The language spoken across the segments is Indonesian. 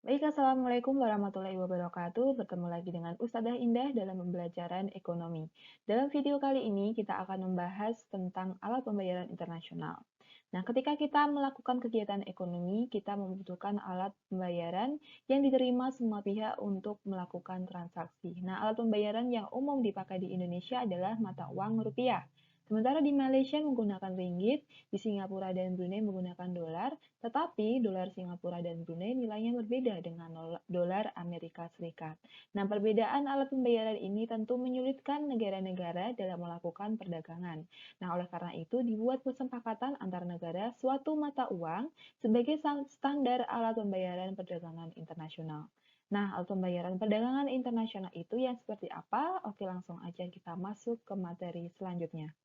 Baik, Assalamualaikum warahmatullahi wabarakatuh. Bertemu lagi dengan Ustazah Indah dalam pembelajaran ekonomi. Dalam video kali ini, kita akan membahas tentang alat pembayaran internasional. Nah, ketika kita melakukan kegiatan ekonomi, kita membutuhkan alat pembayaran yang diterima semua pihak untuk melakukan transaksi. Nah, alat pembayaran yang umum dipakai di Indonesia adalah mata uang rupiah. Sementara di Malaysia menggunakan ringgit, di Singapura dan Brunei menggunakan dolar, tetapi dolar Singapura dan Brunei nilainya berbeda dengan dolar Amerika Serikat. Nah, perbedaan alat pembayaran ini tentu menyulitkan negara-negara dalam melakukan perdagangan. Nah, oleh karena itu dibuat kesepakatan antar negara suatu mata uang sebagai standar alat pembayaran perdagangan internasional. Nah, alat pembayaran perdagangan internasional itu yang seperti apa? Oke, langsung aja kita masuk ke materi selanjutnya.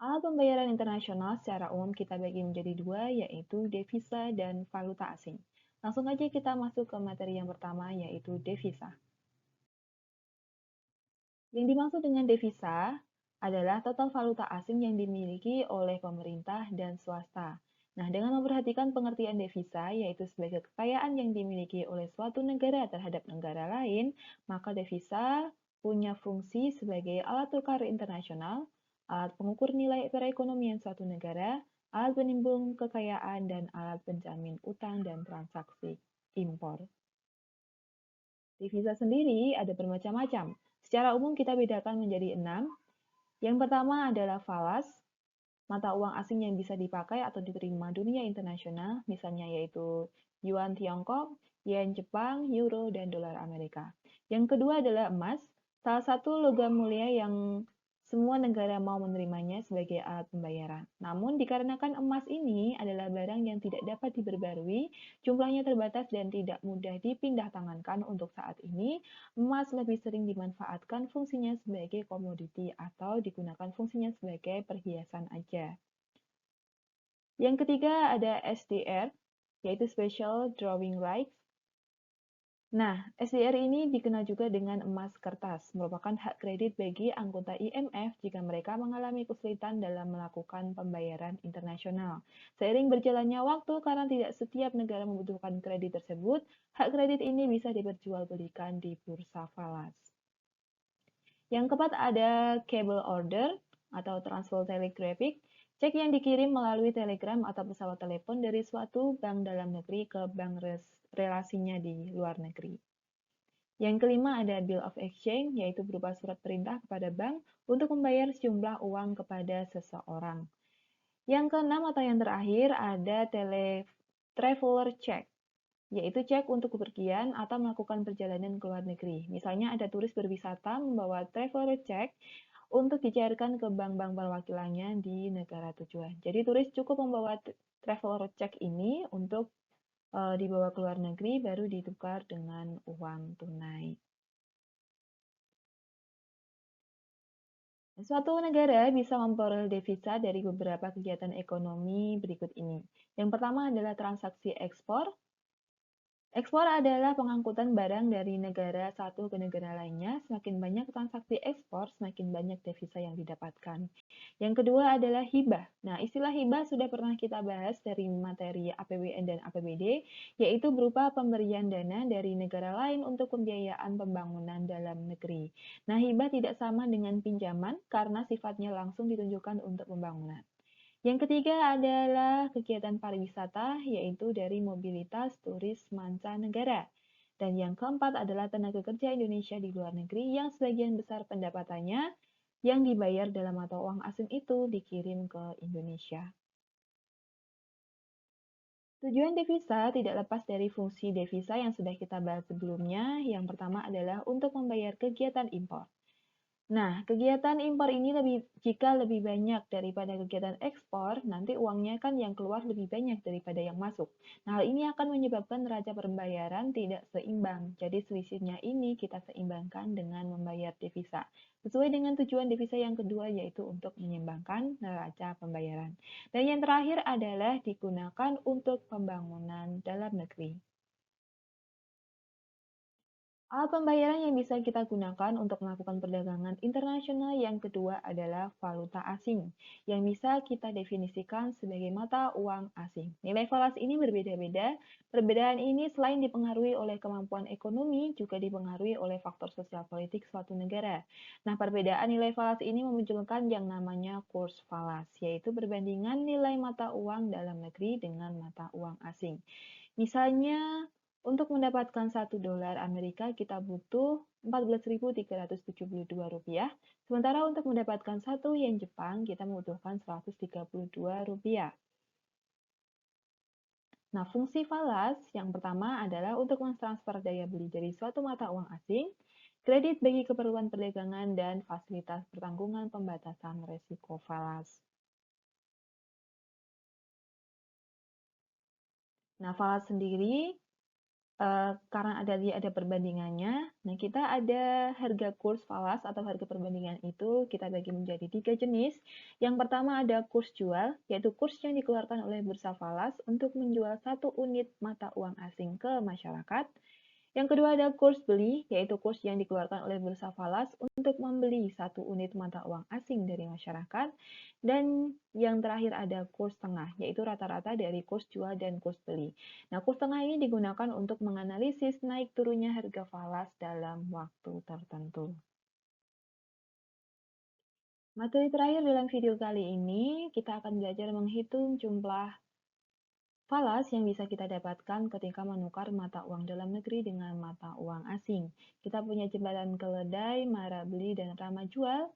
Alat pembayaran internasional secara umum kita bagi menjadi dua, yaitu devisa dan valuta asing. Langsung aja kita masuk ke materi yang pertama, yaitu devisa. Yang dimaksud dengan devisa adalah total valuta asing yang dimiliki oleh pemerintah dan swasta. Nah, dengan memperhatikan pengertian devisa, yaitu sebagai kekayaan yang dimiliki oleh suatu negara terhadap negara lain, maka devisa punya fungsi sebagai alat tukar internasional, alat pengukur nilai perekonomian suatu negara, alat penimbun kekayaan, dan alat penjamin utang dan transaksi impor. Devisa sendiri ada bermacam-macam. Secara umum kita bedakan menjadi 6. Yang pertama adalah falas, mata uang asing yang bisa dipakai atau diterima dunia internasional, misalnya yaitu yuan Tiongkok, yen Jepang, euro, dan dolar Amerika. Yang kedua adalah emas, salah satu logam mulia yang semua negara mau menerimanya sebagai alat pembayaran. Namun dikarenakan emas ini adalah barang yang tidak dapat diperbarui, jumlahnya terbatas dan tidak mudah dipindah tangankan untuk saat ini, emas lebih sering dimanfaatkan fungsinya sebagai komoditi atau digunakan fungsinya sebagai perhiasan aja. Yang ketiga ada SDR, yaitu Special Drawing Rights. Nah, SDR ini dikenal juga dengan emas kertas, merupakan hak kredit bagi anggota IMF jika mereka mengalami kesulitan dalam melakukan pembayaran internasional. Seiring berjalannya waktu, karena tidak setiap negara membutuhkan kredit tersebut, hak kredit ini bisa diperjualbelikan di bursa falas. Yang keempat ada cable order atau transfer telegraphic, cek yang dikirim melalui telegram atau pesawat telepon dari suatu bank dalam negeri ke bank relasinya di luar negeri. Yang kelima ada bill of exchange, yaitu berupa surat perintah kepada bank untuk membayar sejumlah uang kepada seseorang. Yang keenam atau yang terakhir ada traveler check, yaitu cek untuk kepergian atau melakukan perjalanan ke luar negeri. Misalnya ada turis berwisata membawa traveler check untuk dicairkan ke bank-bank perwakilannya di negara tujuan. Jadi turis cukup membawa traveler check ini untuk dibawa ke luar negeri baru ditukar dengan uang tunai. Suatu negara bisa memperoleh devisa dari beberapa kegiatan ekonomi berikut ini. Yang pertama adalah transaksi ekspor. Ekspor adalah pengangkutan barang dari negara satu ke negara lainnya. Semakin banyak transaksi ekspor, semakin banyak devisa yang didapatkan. Yang kedua adalah hibah. Nah, istilah hibah sudah pernah kita bahas dari materi APBN dan APBD, yaitu berupa pemberian dana dari negara lain untuk pembiayaan pembangunan dalam negeri. Nah, hibah tidak sama dengan pinjaman karena sifatnya langsung ditunjukkan untuk pembangunan. Yang ketiga adalah kegiatan pariwisata, yaitu dari mobilitas turis mancanegara. Dan yang keempat adalah tenaga kerja Indonesia di luar negeri yang sebagian besar pendapatannya yang dibayar dalam mata uang asing itu dikirim ke Indonesia. Tujuan devisa tidak lepas dari fungsi devisa yang sudah kita bahas sebelumnya. Yang pertama adalah untuk membayar kegiatan impor. Nah, kegiatan impor ini jika lebih banyak daripada kegiatan ekspor, nanti uangnya kan yang keluar lebih banyak daripada yang masuk. Nah, hal ini akan menyebabkan neraca pembayaran tidak seimbang. Jadi selisihnya ini kita seimbangkan dengan membayar devisa. Sesuai dengan tujuan devisa yang kedua yaitu untuk menyeimbangkan neraca pembayaran. Dan yang terakhir adalah digunakan untuk pembangunan dalam negeri. Alat pembayaran yang bisa kita gunakan untuk melakukan perdagangan internasional yang kedua adalah valuta asing, yang bisa kita definisikan sebagai mata uang asing. Nilai falas ini berbeda-beda. Perbedaan ini selain dipengaruhi oleh kemampuan ekonomi, juga dipengaruhi oleh faktor sosial politik suatu negara. Nah, perbedaan nilai falas ini memunculkan yang namanya kurs falas, yaitu perbandingan nilai mata uang dalam negeri dengan mata uang asing. Misalnya, untuk mendapatkan 1 dolar Amerika kita butuh 14.372 rupiah, sementara untuk mendapatkan 1 yen Jepang kita membutuhkan 132 rupiah. Nah, fungsi falas yang pertama adalah untuk mentransfer daya beli dari suatu mata uang asing, kredit bagi keperluan perdagangan, dan fasilitas pertanggungan pembatasan resiko falas. Nah, falas sendiri karena dia ada perbandingannya, nah kita ada harga kurs falas atau harga perbandingan itu kita bagi menjadi 3 jenis. Yang pertama ada kurs jual, yaitu kurs yang dikeluarkan oleh bursa falas untuk menjual 1 unit mata uang asing ke masyarakat. Yang kedua ada kurs beli, yaitu kurs yang dikeluarkan oleh bursa falas untuk membeli 1 unit mata uang asing dari masyarakat. Dan yang terakhir ada kurs tengah, yaitu rata-rata dari kurs jual dan kurs beli. Nah, kurs tengah ini digunakan untuk menganalisis naik turunnya harga falas dalam waktu tertentu. Materi terakhir dalam video kali ini, kita akan belajar menghitung jumlah falas yang bisa kita dapatkan ketika menukar mata uang dalam negeri dengan mata uang asing. Kita punya jembatan keledai, mara beli, dan rama jual.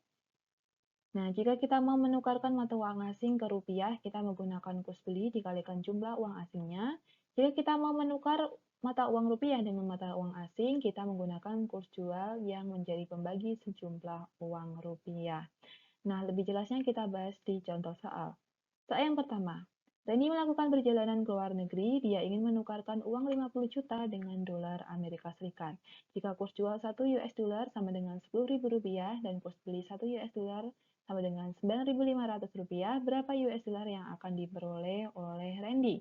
Nah, jika kita mau menukarkan mata uang asing ke rupiah, kita menggunakan kurs beli dikalikan jumlah uang asingnya. Jika kita mau menukar mata uang rupiah dengan mata uang asing, kita menggunakan kurs jual yang menjadi pembagi sejumlah uang rupiah. Nah, lebih jelasnya kita bahas di contoh soal. Soal yang pertama, Reni melakukan perjalanan ke luar negeri, dia ingin menukarkan uang 50 juta dengan dolar Amerika Serikat. Jika kurs jual 1 US dollar sama dengan 10.000 rupiah dan kurs beli 1 US dollar sama dengan 9.500 rupiah, berapa US dollar yang akan diperoleh oleh Randy?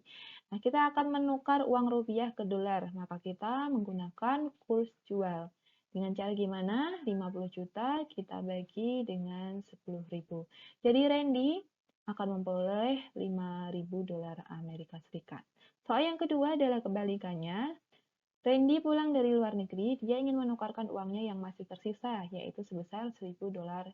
Nah, kita akan menukar uang rupiah ke dolar, maka kita menggunakan kurs jual. Dengan cara gimana? 50 juta kita bagi dengan 10.000. Jadi Randy akan memperoleh 5.000 dolar Amerika Serikat. Soal yang kedua adalah kebalikannya. Randy pulang dari luar negeri, dia ingin menukarkan uangnya yang masih tersisa, yaitu sebesar 1.000 dolar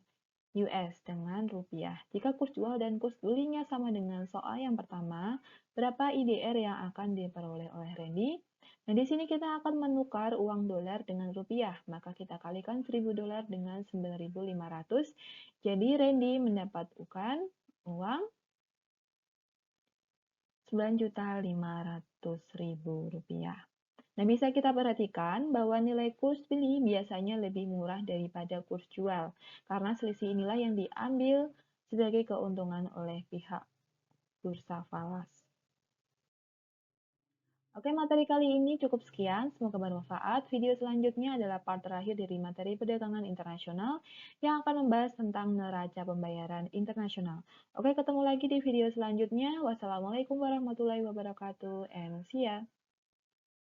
US dengan rupiah. Jika kurs jual dan kurs belinya sama dengan soal yang pertama, berapa IDR yang akan diperoleh oleh Randy? Nah, di sini kita akan menukar uang dolar dengan rupiah, maka kita kalikan 1.000 dolar dengan 9.500. Jadi Randy mendapatkan uang 9.500.000 rupiah. Nah, bisa kita perhatikan bahwa nilai kurs beli biasanya lebih murah daripada kurs jual, karena selisih inilah yang diambil sebagai keuntungan oleh pihak bursa falas. Oke, materi kali ini cukup sekian. Semoga bermanfaat. Video selanjutnya adalah part terakhir dari materi perdagangan internasional yang akan membahas tentang neraca pembayaran internasional. Oke, ketemu lagi di video selanjutnya. Wassalamualaikum warahmatullahi wabarakatuh, and see ya.